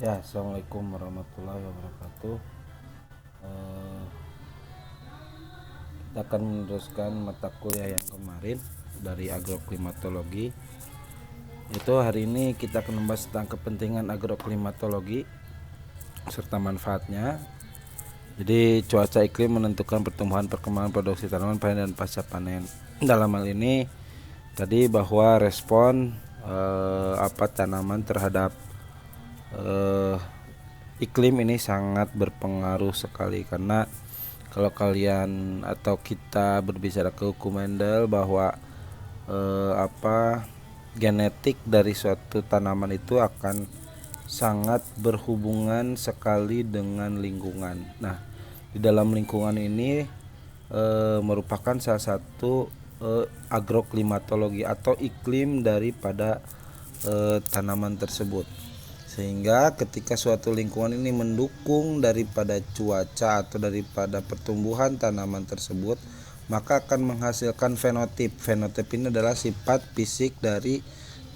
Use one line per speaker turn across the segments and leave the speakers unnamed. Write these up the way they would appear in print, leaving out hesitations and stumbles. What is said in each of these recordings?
Ya, assalamualaikum warahmatullahi wabarakatuh. Eh, kita akan meneruskan mata kuliah yang kemarin dari agroklimatologi. Itu hari ini kita akan membahas tentang kepentingan agroklimatologi serta manfaatnya. Jadi cuaca iklim menentukan pertumbuhan, perkembangan, produksi tanaman, panen dan pasca panen. Dalam hal ini tadi bahwa respon tanaman terhadap eh, iklim ini sangat berpengaruh sekali, karena kalau kalian atau kita berbicara ke hukum Mendel bahwa genetik dari suatu tanaman itu akan sangat berhubungan sekali dengan lingkungan. Nah, di dalam lingkungan ini merupakan salah satu agroklimatologi atau iklim daripada tanaman tersebut. Sehingga ketika suatu lingkungan ini mendukung daripada cuaca atau daripada pertumbuhan tanaman tersebut, maka akan menghasilkan fenotip. Fenotip ini adalah sifat fisik dari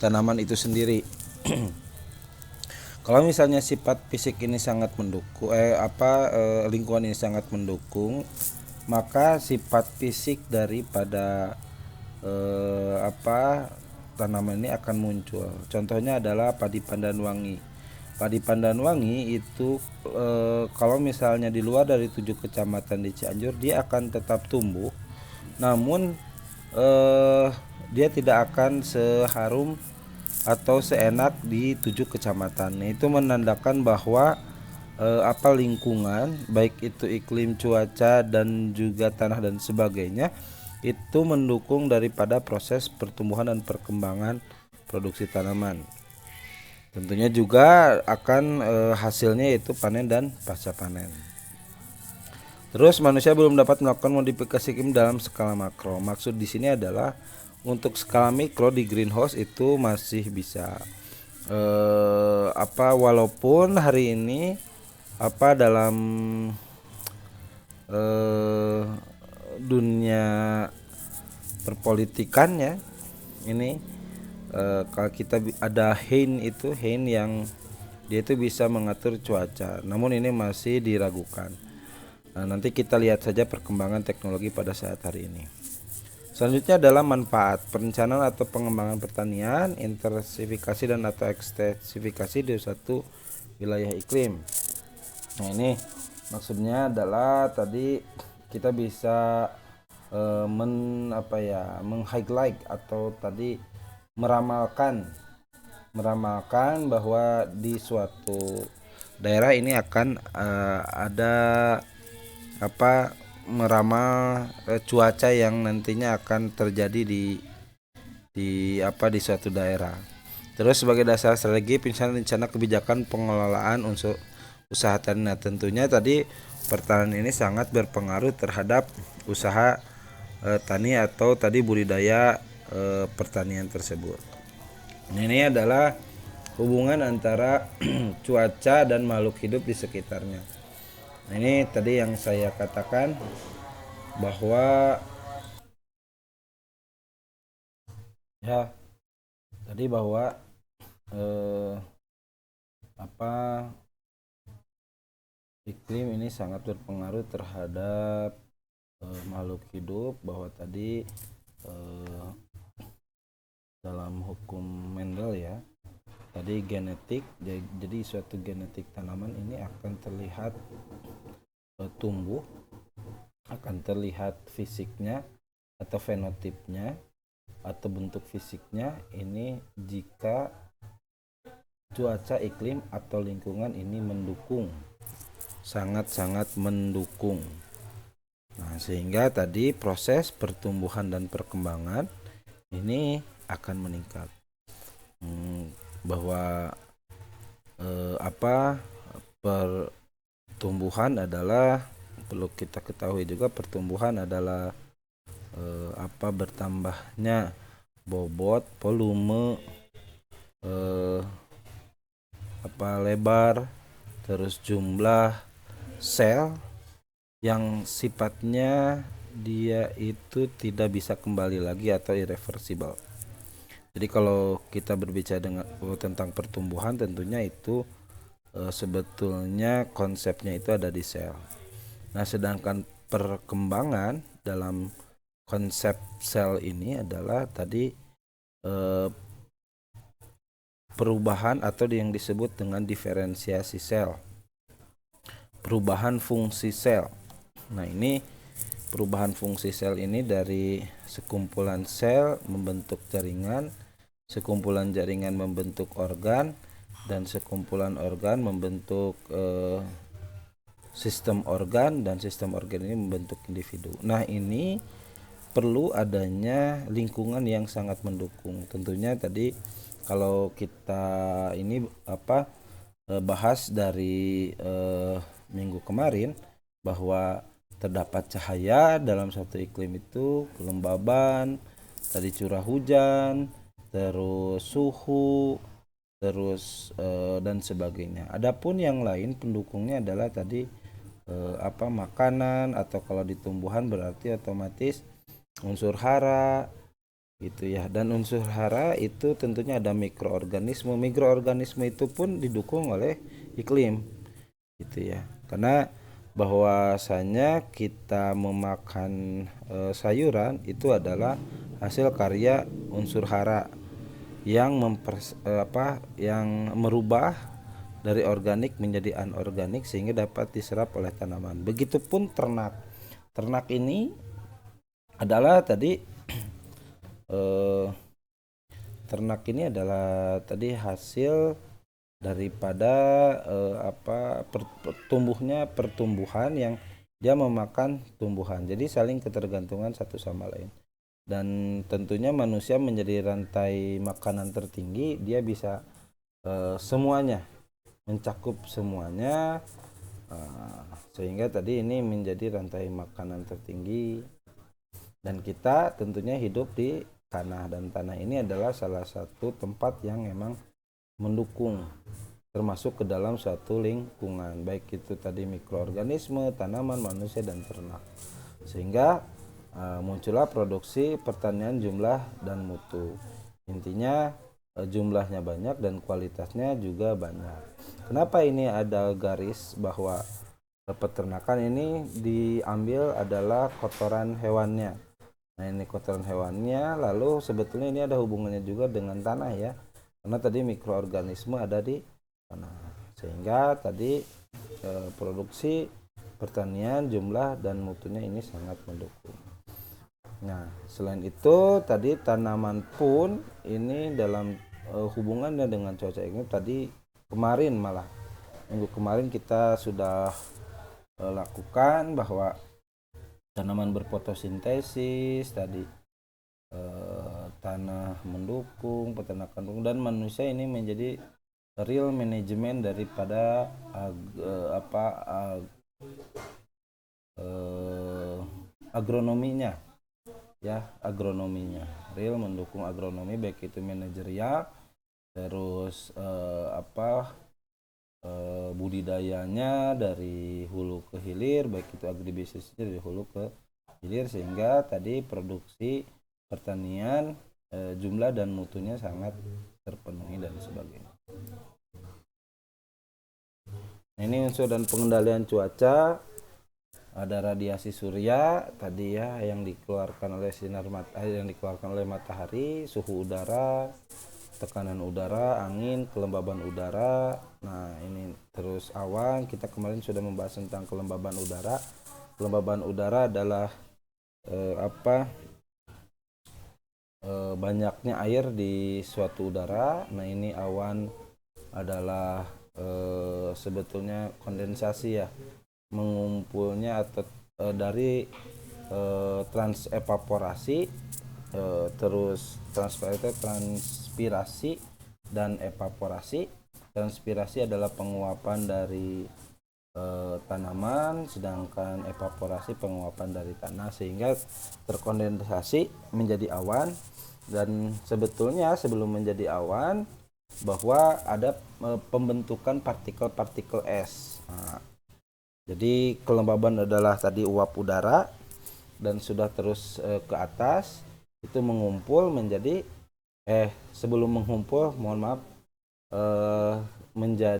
tanaman itu sendiri. Kalau misalnya sifat fisik ini sangat mendukung, lingkungan ini sangat mendukung, maka sifat fisik daripada tanaman ini akan muncul. Contohnya adalah padi pandan wangi. Padi pandan wangi itu kalau misalnya di luar dari 7 kecamatan di Cianjur, dia akan tetap tumbuh, namun dia tidak akan seharum atau seenak di 7 kecamatan. Itu menandakan bahwa lingkungan, baik itu iklim, cuaca dan juga tanah dan sebagainya, itu mendukung daripada proses pertumbuhan dan perkembangan produksi tanaman. Tentunya juga akan hasilnya yaitu panen dan pasca panen. Terus manusia belum dapat melakukan modifikasi iklim dalam skala makro. Maksud di sini adalah untuk skala mikro di greenhouse itu masih bisa. Walaupun hari ini dalam dunia perpolitikannya ini, kalau kita ada Hein yang dia itu bisa mengatur cuaca, namun ini masih diragukan. Nah, nanti kita lihat saja perkembangan teknologi pada saat hari ini. Selanjutnya adalah manfaat perencanaan atau pengembangan pertanian, intensifikasi dan atau ekstensifikasi di suatu wilayah iklim. Nah, ini maksudnya adalah tadi kita bisa meng-highlight atau tadi meramalkan bahwa di suatu daerah ini akan ada meramal cuaca yang nantinya akan terjadi di suatu daerah. Terus sebagai dasar strategi penyusunan rencana kebijakan pengelolaan unsur usaha tani. Nah, tentunya tadi pertanian ini sangat berpengaruh terhadap usaha tani atau tadi budidaya pertanian tersebut. Ini adalah hubungan antara cuaca dan makhluk hidup di sekitarnya. Nah, ini tadi yang saya katakan bahwa ya tadi bahwa eh, apa iklim ini sangat berpengaruh terhadap makhluk hidup, bahwa tadi eh, dalam hukum Mendel ya, tadi genetik, jadi suatu genetik tanaman ini akan terlihat tumbuh, akan terlihat fisiknya atau fenotipnya atau bentuk fisiknya ini jika cuaca iklim atau lingkungan ini mendukung, sangat-sangat mendukung. Nah, sehingga tadi proses pertumbuhan dan perkembangan ini akan meningkat. Bahwa pertumbuhan adalah, perlu kita ketahui juga, pertumbuhan adalah bertambahnya bobot, volume, lebar, terus jumlah sel yang sifatnya dia itu tidak bisa kembali lagi atau irreversible. Jadi kalau kita berbicara tentang pertumbuhan, tentunya itu sebetulnya konsepnya itu ada di sel. Nah, sedangkan perkembangan dalam konsep sel ini adalah tadi eh, perubahan atau yang disebut dengan diferensiasi sel, perubahan fungsi sel. Nah, ini perubahan fungsi sel ini dari sekumpulan sel membentuk jaringan, sekumpulan jaringan membentuk organ, dan sekumpulan organ membentuk sistem organ, dan sistem organ ini membentuk individu. Nah, ini perlu adanya lingkungan yang sangat mendukung. Tentunya tadi kalau kita ini bahas dari minggu kemarin bahwa terdapat cahaya dalam satu iklim itu, kelembaban, tadi curah hujan, terus suhu, terus dan sebagainya. Adapun yang lain pendukungnya adalah tadi makanan, atau kalau di tumbuhan berarti otomatis unsur hara gitu ya. Dan unsur hara itu tentunya ada mikroorganisme. Mikroorganisme itu pun didukung oleh iklim gitu ya. Karena bahwasanya kita memakan sayuran itu adalah hasil karya unsur hara yang yang merubah dari organik menjadi anorganik sehingga dapat diserap oleh tanaman. Begitupun ternak. Ternak ini adalah tadi ternak ini adalah tadi hasil daripada tumbuhnya pertumbuhan yang dia memakan tumbuhan. Jadi saling ketergantungan satu sama lain. Dan tentunya manusia menjadi rantai makanan tertinggi, dia bisa semuanya, mencakup semuanya, sehingga tadi ini menjadi rantai makanan tertinggi. Dan kita tentunya hidup di tanah, dan tanah ini adalah salah satu tempat yang memang mendukung termasuk ke dalam suatu lingkungan, baik itu tadi mikroorganisme, tanaman, manusia, dan ternak. Sehingga muncullah produksi pertanian jumlah dan mutu. Intinya jumlahnya banyak dan kualitasnya juga banyak. Kenapa ini ada garis bahwa peternakan ini diambil adalah kotoran hewannya. Nah, ini kotoran hewannya, lalu sebetulnya ini ada hubungannya juga dengan tanah ya. Karena tadi mikroorganisme ada di tanah. Sehingga tadi produksi pertanian jumlah dan mutunya ini sangat mendukung. Nah, selain itu tadi tanaman pun ini dalam hubungannya dengan cuaca iklim tadi kemarin, malah minggu kemarin kita sudah lakukan bahwa tanaman berfotosintesis tadi, tanah mendukung, peternakan dan manusia ini menjadi real manajemen daripada agronominya ya, agronominya real mendukung agronomi, baik itu manajerial, terus budidayanya dari hulu ke hilir, baik itu agribisnisnya dari hulu ke hilir, sehingga tadi produksi pertanian jumlah dan mutunya sangat terpenuhi dan sebagainya. Ini unsur dan pengendalian cuaca, ada radiasi surya tadi ya yang dikeluarkan oleh yang dikeluarkan oleh matahari, suhu udara, tekanan udara, angin, kelembaban udara. Nah, ini terus awan. Kita kemarin sudah membahas tentang kelembaban udara. Kelembaban udara adalah banyaknya air di suatu udara. Nah, ini awan adalah sebetulnya kondensasi ya, mengumpulnya atau dari transevaporasi, terus transpirasi dan evaporasi. Transpirasi adalah penguapan dari tanaman, sedangkan evaporasi penguapan dari tanah, sehingga terkondensasi menjadi awan. Dan sebetulnya sebelum menjadi awan bahwa ada pembentukan partikel-partikel es. Nah, jadi kelembaban adalah tadi uap udara, dan sudah terus ke atas itu mengumpul menjadi sebelum mengumpul, mohon maaf, menjadi